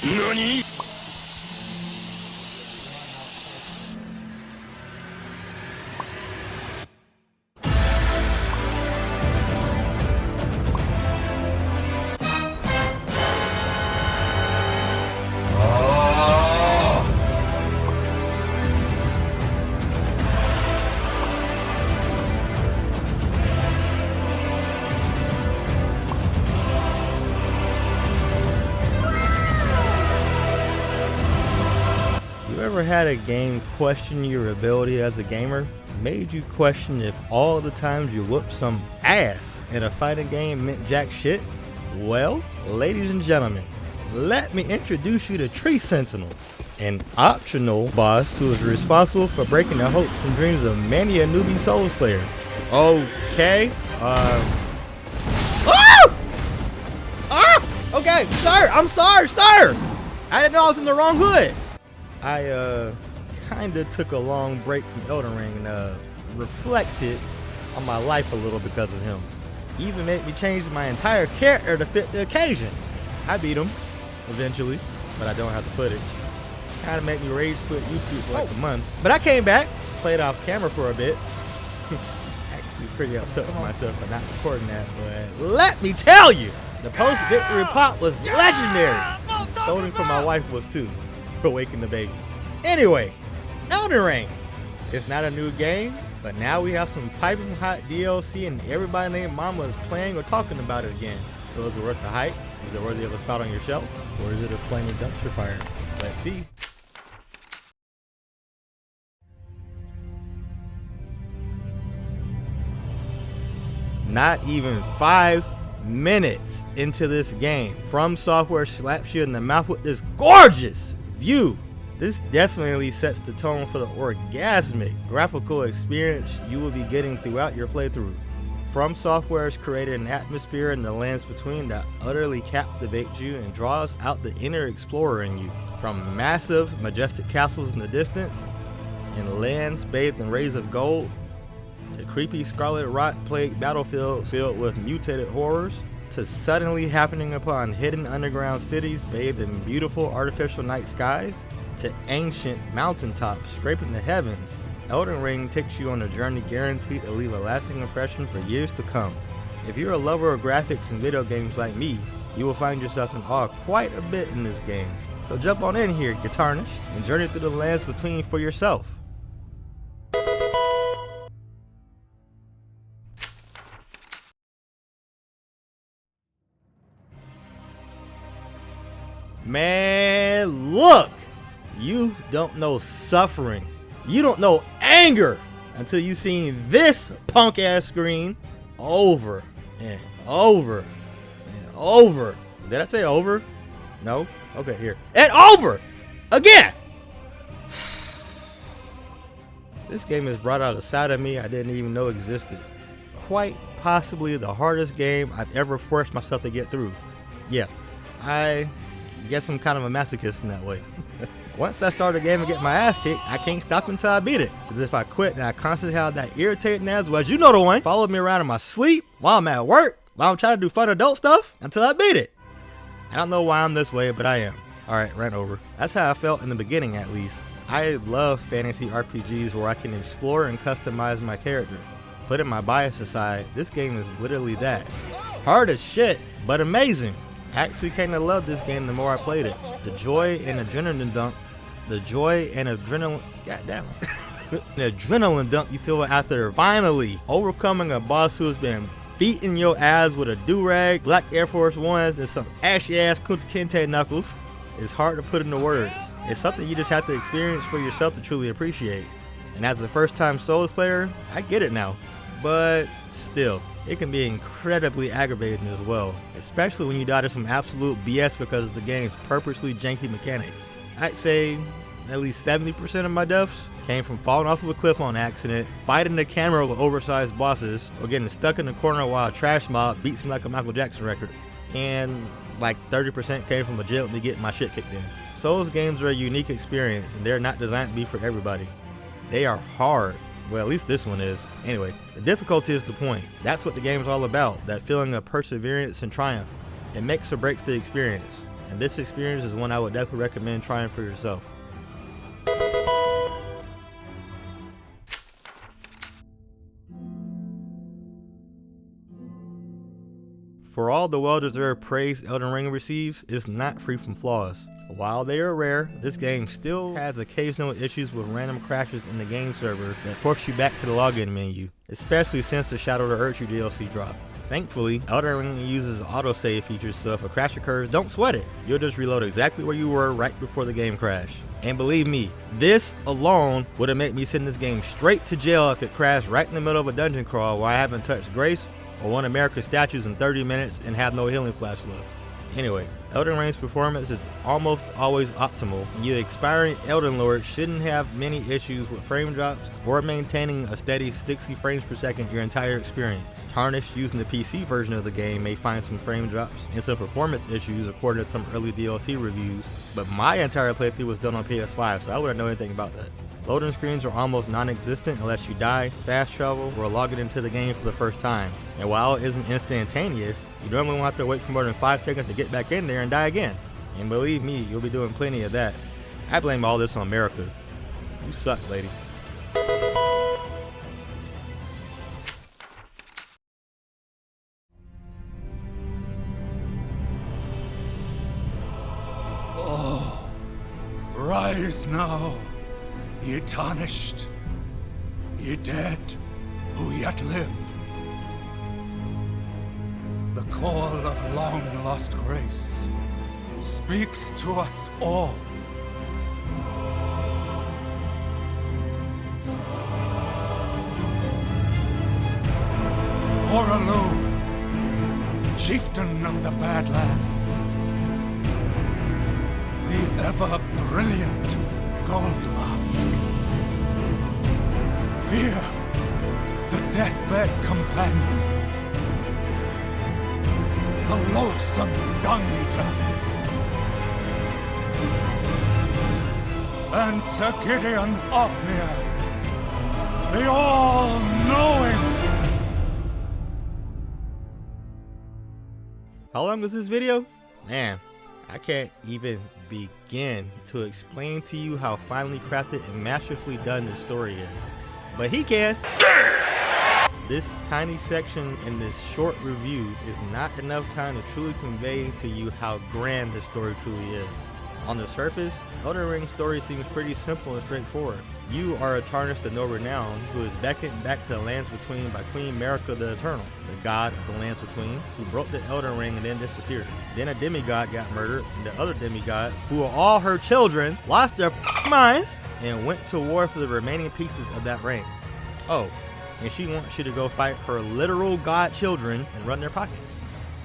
NANI?! Ever had a game question your ability as a gamer? Made you question if all the times you whooped some ass in a fighting game meant jack shit? Well, ladies and gentlemen, let me introduce you to Tree Sentinel, an optional boss who is responsible for breaking the hopes and dreams of many a newbie Souls player. Okay, okay, sir, I'm sorry, sir! I didn't know I was in the wrong hood. I kinda took a long break from Elden Ring and reflected on my life a little because of him. He even made me change my entire character to fit the occasion. I beat him eventually, but I don't have the footage. Kinda made me rage quit YouTube for like a month. But I came back, played off camera for a bit. Actually pretty upset with myself for not recording that, but let me tell you, the post-victory pop was legendary. Scolding from my wife was too. For waking the baby. Anyway, Elden Ring. It's not a new game, but now we have some piping hot DLC and everybody named Mama is playing or talking about it again. So is it worth the hype? Is it worthy of a spot on your shelf? Or is it a flaming dumpster fire? Let's see. Not even 5 minutes into this game, From Software slaps you in the mouth with this gorgeous view. This definitely sets the tone for the orgasmic graphical experience you will be getting throughout your playthrough. From Software has created an atmosphere in the lands between that utterly captivates you and draws out the inner explorer in you. From massive, majestic castles in the distance and lands bathed in rays of gold, to creepy scarlet rot-plagued battlefields filled with mutated horrors, to suddenly happening upon hidden underground cities bathed in beautiful artificial night skies, to ancient mountaintops scraping the heavens, Elden Ring takes you on a journey guaranteed to leave a lasting impression for years to come. If you're a lover of graphics and video games like me, you will find yourself in awe quite a bit in this game. So jump on in here, get tarnished, and journey through the lands between for yourself. Man, look! You don't know suffering. You don't know anger until you've seen this punk ass screen over and over and over. Did I say over? No? Okay, here. And over! Again! This game has brought out a side of me I didn't even know existed. Quite possibly the hardest game I've ever forced myself to get through. Yeah, I guess I'm kind of a masochist in that way. Once I start a game and get my ass kicked, I can't stop until I beat it. Because if I quit, then I constantly have that irritating ass, well, as you know the one, follow me around in my sleep, while I'm at work, while I'm trying to do fun adult stuff, until I beat it. I don't know why I'm this way, but I am. Alright, rant over. That's how I felt in the beginning, at least. I love fantasy RPGs where I can explore and customize my character. Putting my bias aside, this game is literally that. Hard as shit, but amazing. I actually kinda loved this game the more I played it. The joy and adrenaline dump, goddamn. The adrenaline dump you feel after finally overcoming a boss who's been beating your ass with a do-rag, black Air Force Ones, and some ashy ass Kunta Kinte knuckles is hard to put into words. It's something you just have to experience for yourself to truly appreciate. And as a first-time Souls player, I get it now. But still, it can be incredibly aggravating as well, especially when you die to some absolute BS because of the game's purposely janky mechanics. I'd say at least 70% of my deaths came from falling off of a cliff on accident, fighting the camera with oversized bosses, or getting stuck in the corner while a trash mob beats me like a Michael Jackson record. And like 30% came from legitimately getting my shit kicked in. Souls games are a unique experience, and they're not designed to be for everybody. They are hard. Well, at least this one is. Anyway, the difficulty is the point. That's what the game is all about, that feeling of perseverance and triumph. It makes or breaks the experience. and this experience is one I would definitely recommend trying for yourself. For all the well-deserved praise Elden Ring receives, it's not free from flaws. While they are rare, this game still has occasional issues with random crashes in the game server that force you back to the login menu, especially since the Shadow of the Erdtree DLC dropped. Thankfully, Elden Ring uses autosave features, so if a crash occurs, don't sweat it. You'll just reload exactly where you were right before the game crashed. And believe me, this alone would have made me send this game straight to jail if it crashed right in the middle of a dungeon crawl where I haven't touched Grace or one of America's statues in 30 minutes and have no healing flash left. Anyway, Elden Ring's performance is almost always optimal, and you expiring Elden Lord shouldn't have many issues with frame drops or maintaining a steady 60 frames per second your entire experience. Tarnished using the PC version of the game may find some frame drops and some performance issues according to some early DLC reviews, but my entire playthrough was done on PS5, so I wouldn't know anything about that. Loading screens are almost non-existent unless you die, fast travel, or log into the game for the first time. And while it isn't instantaneous, you normally won't have to wait for more than 5 seconds to get back in there and die again. And believe me, you'll be doing plenty of that. I blame all this on America. You suck, lady. Oh, rise now, ye tarnished, ye dead who yet live. The call of long-lost grace speaks to us all. Horalu, chieftain of the Badlands, the ever-brilliant Gold Mask. Fear, the deathbed companion. The loathsome dung-eater. And Sir Gideon Othmere, the all-knowing. How long is this video? Man, I can't even begin to explain to you how finely crafted and masterfully done this story is. But he can. This tiny section in this short review is not enough time to truly convey to you how grand this story truly is. On the surface, Elden Ring's story seems pretty simple and straightforward. You are a tarnished of no renown who is beckoned back to the Lands Between by Queen Marika the Eternal, the god of the Lands Between, who broke the Elden Ring and then disappeared. Then a demigod got murdered, and the other demigod, who are all her children, lost their minds and went to war for the remaining pieces of that ring. Oh, and she wants you to go fight her literal god children and run their pockets.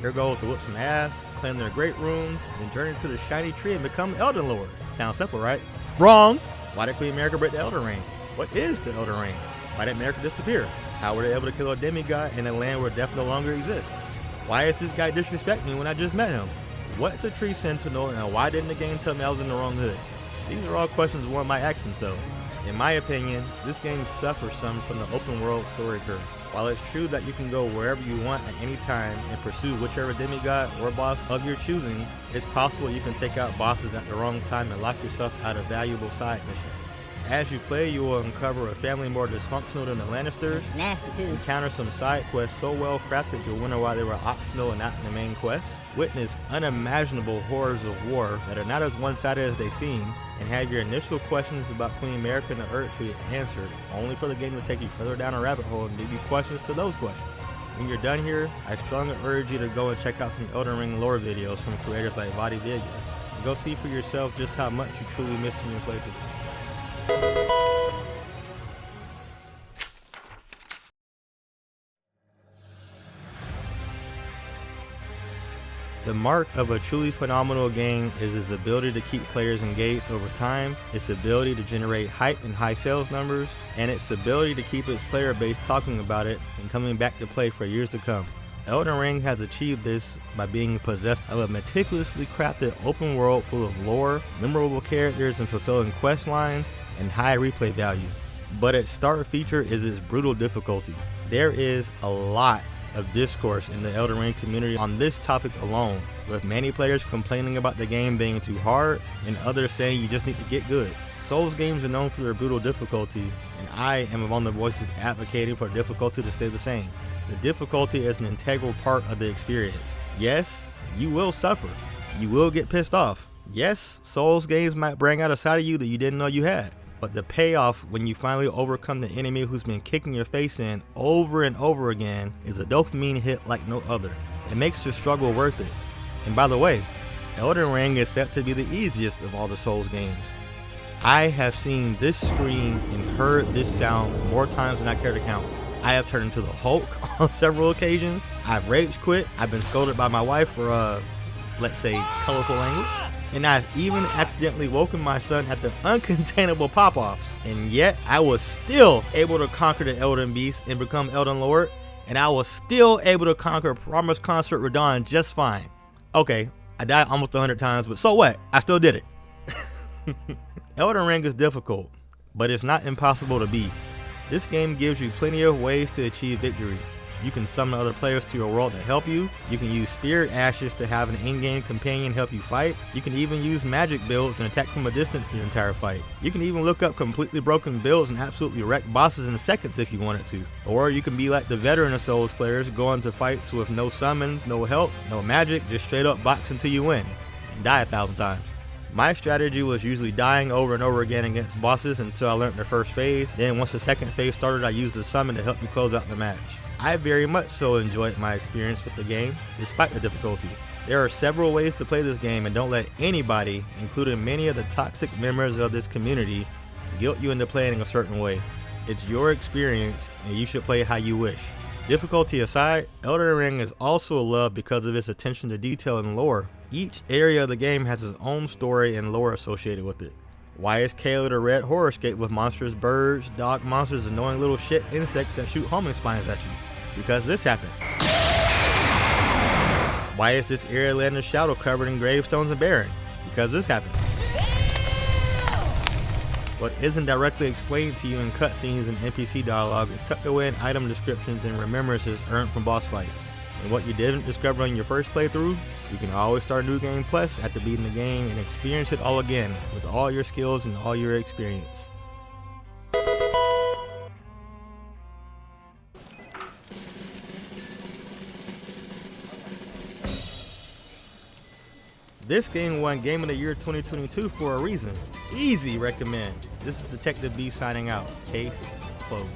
Your goal is to whoop some ass, claim their great runes, then turn into the shiny tree and become Elden Lord. Sounds simple, right? Wrong! Why did Queen Marika break the Elden Ring? What is the Elden Ring? Why did Marika disappear? How were they able to kill a demigod in a land where death no longer exists? Why is this guy disrespecting me when I just met him? What's a tree sentinel, and why didn't the game tell me I was in the wrong hood? These are all questions one might ask themselves. In my opinion, this game suffers some from the open world story curse. While it's true that you can go wherever you want at any time and pursue whichever demigod or boss of your choosing, it's possible you can take out bosses at the wrong time and lock yourself out of valuable side missions. As you play, you will uncover a family more dysfunctional than the Lannisters, nasty too. Encounter some side quests so well crafted you'll wonder why they were optional and not in the main quest, witness unimaginable horrors of war that are not as one-sided as they seem, and have your initial questions about Queen Marika and the Erdtree answered, only for the game to take you further down a rabbit hole and give you questions to those questions. When you're done here, I strongly urge you to go and check out some Elden Ring lore videos from creators like B-K-Dubya, and go see for yourself just how much you truly miss in your playthrough. The mark of a truly phenomenal game is its ability to keep players engaged over time, its ability to generate hype and high sales numbers, and its ability to keep its player base talking about it and coming back to play for years to come. Elden Ring has achieved this by being possessed of a meticulously crafted open world full of lore, memorable characters and fulfilling quest lines, and high replay value. But its star feature is its brutal difficulty. There is a lot of discourse in the Elden Ring community on this topic alone, with many players complaining about the game being too hard and others saying you just need to get good. Souls games are known for their brutal difficulty, and I am among the voices advocating for difficulty to stay the same. The difficulty is an integral part of the experience. Yes, you will suffer. You will get pissed off. Yes, Souls games might bring out a side of you that you didn't know you had. But the payoff when you finally overcome the enemy who's been kicking your face in over and over again is a dopamine hit like no other. It makes the struggle worth it. And by the way, Elden Ring is set to be the easiest of all the Souls games. I have seen this screen and heard this sound more times than I care to count. I have turned into the Hulk on several occasions. I've rage quit. I've been scolded by my wife for, let's say, colorful language. And I've even accidentally woken my son at the uncontainable pop-offs. And yet, I was still able to conquer the Elden Beast and become Elden Lord. And I was still able to conquer Promised Consort Radon just fine. Okay, I died almost 100 times, but so what? I still did it. Elden Ring is difficult, but it's not impossible to beat. This game gives you plenty of ways to achieve victory. You can summon other players to your world to help you. You can use spirit ashes to have an in-game companion help you fight. You can even use magic builds and attack from a distance the entire fight. You can even look up completely broken builds and absolutely wreck bosses in seconds if you wanted to. Or you can be like the veteran of Souls players, go into fights with no summons, no help, no magic, just straight up box until you win and die 1,000 times. My strategy was usually dying over and over again against bosses until I learned the first phase. Then once the second phase started, I used the summon to help me close out the match. I very much so enjoyed my experience with the game, despite the difficulty. There are several ways to play this game, and don't let anybody, including many of the toxic members of this community, guilt you into playing a certain way. It's your experience, and you should play how you wish. Difficulty aside, Elden Ring is also loved because of its attention to detail and lore. Each area of the game has its own story and lore associated with it. Why is Kayla the red horrorscape with monstrous birds, dog monsters, annoying little shit insects that shoot homing spines at you? Because this happened. Why is this area land of shadow covered in gravestones and barren? Because this happened. What isn't directly explained to you in cutscenes and NPC dialogue is tucked away in item descriptions and remembrances earned from boss fights. And what you didn't discover on your first playthrough, you can always start a new game plus after beating the game and experience it all again with all your skills and all your experience. This game won Game of the Year 2022 for a reason. Easy recommend. This is Detective B signing out. Case closed.